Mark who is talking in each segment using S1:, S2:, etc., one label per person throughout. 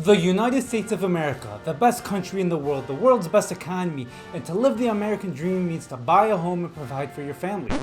S1: The United States of America, the best country in the world's best economy, and to live the American dream means to buy a home and provide for your family.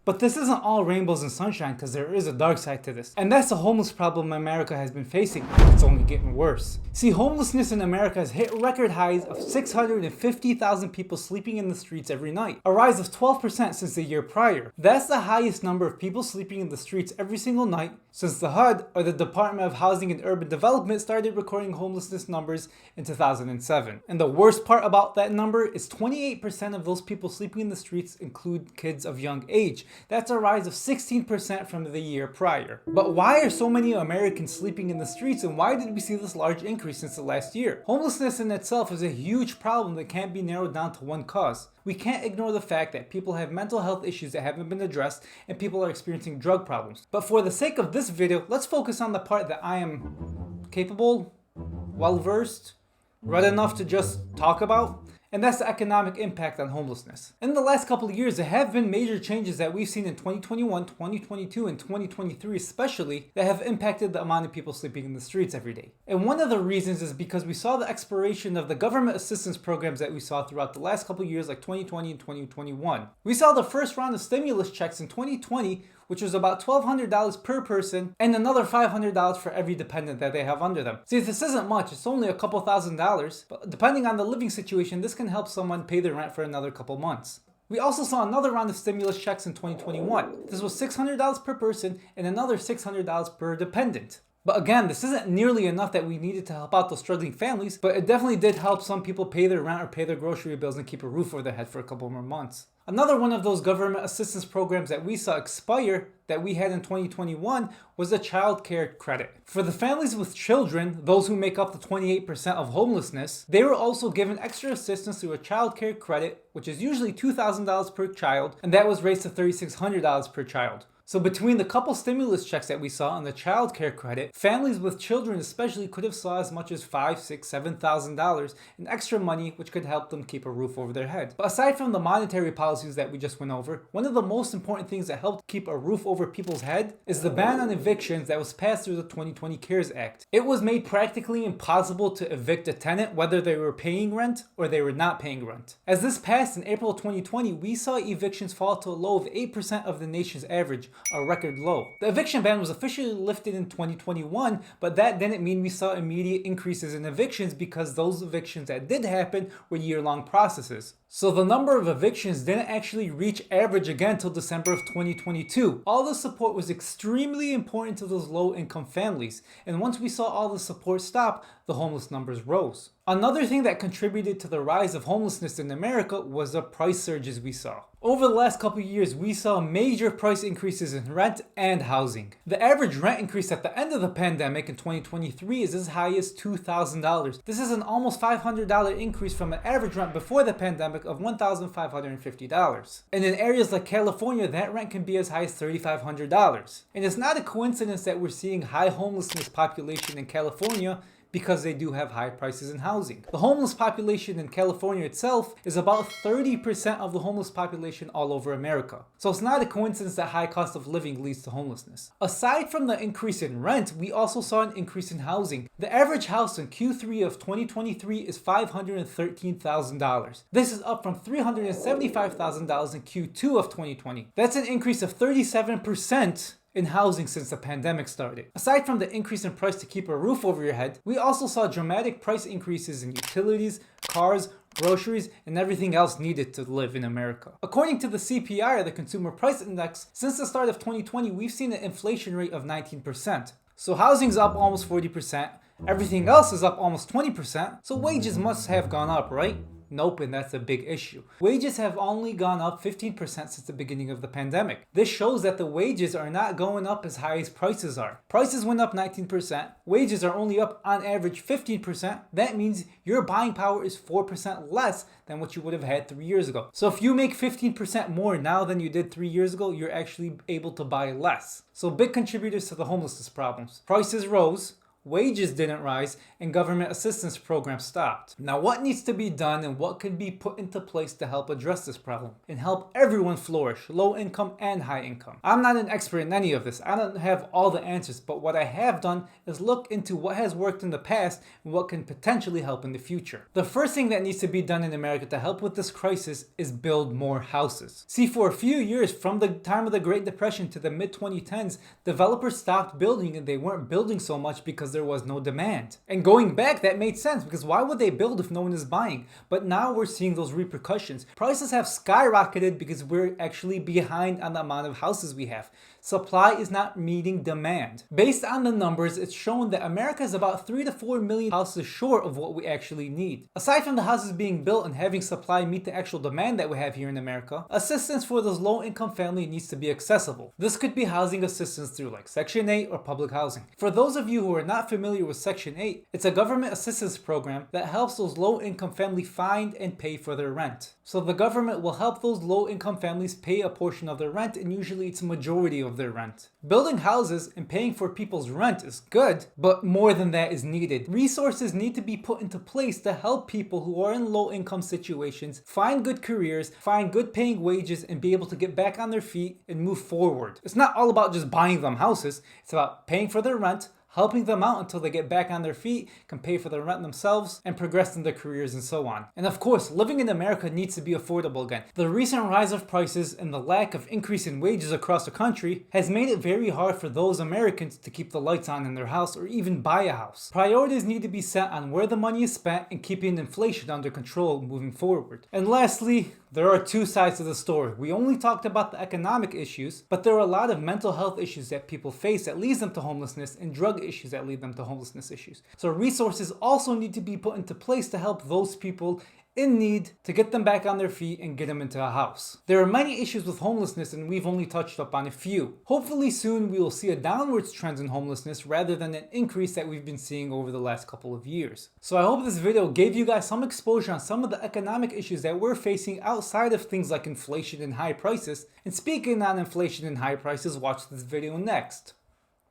S1: But this isn't all rainbows and sunshine, because there is a dark side to this. And that's the homeless problem America has been facing. It's only getting worse. See, homelessness in America has hit record highs of 650,000 people sleeping in the streets every night, a rise of 12% since the year prior. That's the highest number of people sleeping in the streets every single night since the HUD, or the Department of Housing and Urban Development, started recording homelessness numbers in 2007. And the worst part about that number is 28% of those people sleeping in the streets include kids of young age. That's a rise of 16% from the year prior. But why are so many Americans sleeping in the streets, and why did we see this large increase since the last year? Homelessness in itself is a huge problem that can't be narrowed down to one cause. We can't ignore the fact that people have mental health issues that haven't been addressed, and people are experiencing drug problems. But for the sake of this video, let's focus on the part that I am capable, well-versed, read enough to just talk about. And that's the economic impact on homelessness. In the last couple of years, there have been major changes that we've seen in 2021, 2022, and 2023 especially, that have impacted the amount of people sleeping in the streets every day. And one of the reasons is because we saw the expiration of the government assistance programs that we saw throughout the last couple of years, like 2020 and 2021. We saw the first round of stimulus checks in 2020, which was about $1,200 per person, and another $500 for every dependent that they have under them. See, this isn't much, it's only a couple $1,000s, but depending on the living situation, this can help someone pay their rent for another couple months. We also saw another round of stimulus checks in 2021. This was $600 per person and another $600 per dependent. But again, this isn't nearly enough that we needed to help out those struggling families, but it definitely did help some people pay their rent or pay their grocery bills and keep a roof over their head for a couple more months. Another one of those government assistance programs that we saw expire that we had in 2021 was the child care credit. For the families with children, those who make up the 28% of homelessness, they were also given extra assistance through a child care credit, which is usually $2,000 per child, and that was raised to $3,600 per child. So between the couple stimulus checks that we saw and the child care credit, families with children especially could have saw as much as $5,000, $6,000, $7,000 in extra money, which could help them keep a roof over their head. But aside from the monetary policies that we just went over, one of the most important things that helped keep a roof over people's head is the ban on evictions that was passed through the 2020 CARES Act. It was made practically impossible to evict a tenant whether they were paying rent or they were not paying rent. As this passed in April of 2020, we saw evictions fall to a low of 8% of the nation's average, a record low. The eviction ban was officially lifted in 2021, but that didn't mean we saw immediate increases in evictions because those evictions that did happen were year-long processes. So the number of evictions didn't actually reach average again till December of 2022. All the support was extremely important to those low-income families, and once we saw all the support stop, the homeless numbers rose. Another thing that contributed to the rise of homelessness in America was the price surges we saw. Over the last couple of years, we saw major price increases in rent and housing. The average rent increase at the end of the pandemic in 2023 is as high as $2,000. This is an almost $500 increase from an average rent before the pandemic of $1,550. And in areas like California, that rent can be as high as $3,500. And it's not a coincidence that we're seeing high homelessness population in California, because they do have high prices in housing. The homeless population in California itself is about 30% of the homeless population all over America. So it's not a coincidence that high cost of living leads to homelessness. Aside from the increase in rent, we also saw an increase in housing. The average house in Q3 of 2023 is $513,000. This is up from $375,000 in Q2 of 2020. That's an increase of 37% in housing since the pandemic started. Aside from the increase in price to keep a roof over your head, we also saw dramatic price increases in utilities, cars, groceries, and everything else needed to live in America. According to the CPI, or the Consumer Price Index, since the start of 2020, we've seen an inflation rate of 19%. So housing's up almost 40%, everything else is up almost 20%, so wages must have gone up, right? Nope, and that's a big issue. Wages have only gone up 15% since the beginning of the pandemic. This shows that the wages are not going up as high as prices are. Prices went up 19%, wages are only up on average 15%. That means your buying power is 4% less than what you would have had 3 years ago. So if you make 15% more now than you did 3 years ago, you're actually able to buy less. So big contributors to the homelessness problems. Prices rose, wages didn't rise, and government assistance programs stopped. Now, what needs to be done and what can be put into place to help address this problem and help everyone flourish, low income and high income? I'm not an expert in any of this. I don't have all the answers, but what I have done is look into what has worked in the past and what can potentially help in the future. The first thing that needs to be done in America to help with this crisis is build more houses. See, for a few years, from the time of the Great Depression to the mid-2010s, developers stopped building, and they weren't building so much because there was no demand. And going back, that made sense, because why would they build if no one is buying? But now we're seeing those repercussions. Prices have skyrocketed because we're actually behind on the amount of houses we have. Supply is not meeting demand. Based on the numbers, it's shown that America is about 3 to 4 million houses short of what we actually need. Aside from the houses being built and having supply meet the actual demand that we have here in America, assistance for those low-income families needs to be accessible. This could be housing assistance through like Section 8 or public housing. For those of you who are not familiar with Section 8, it's a government assistance program that helps those low-income families find and pay for their rent. So the government will help those low-income families pay a portion of their rent, and usually it's a majority of their rent. Building houses and paying for people's rent is good, but more than that is needed. Resources need to be put into place to help people who are in low-income situations find good careers, find good paying wages, and be able to get back on their feet and move forward. It's not all about just buying them houses. It's about paying for their rent, helping them out until they get back on their feet, can pay for their rent themselves, and progress in their careers and so on. And of course, living in America needs to be affordable again. The recent rise of prices and the lack of increase in wages across the country has made it very hard for those Americans to keep the lights on in their house or even buy a house. Priorities need to be set on where the money is spent and keeping inflation under control moving forward. And lastly, there are two sides to the story. We only talked about the economic issues, but there are a lot of mental health issues that people face that leads them to homelessness, and drug issues that lead them to homelessness issues. So resources also need to be put into place to help those people in need, to get them back on their feet and get them into a house. There are many issues with homelessness, and we've only touched up on a few. Hopefully soon we will see a downwards trend in homelessness rather than an increase that we've been seeing over the last couple of years. So I hope this video gave you guys some exposure on some of the economic issues that we're facing outside of things like inflation and high prices. And speaking on inflation and high prices, watch this video next.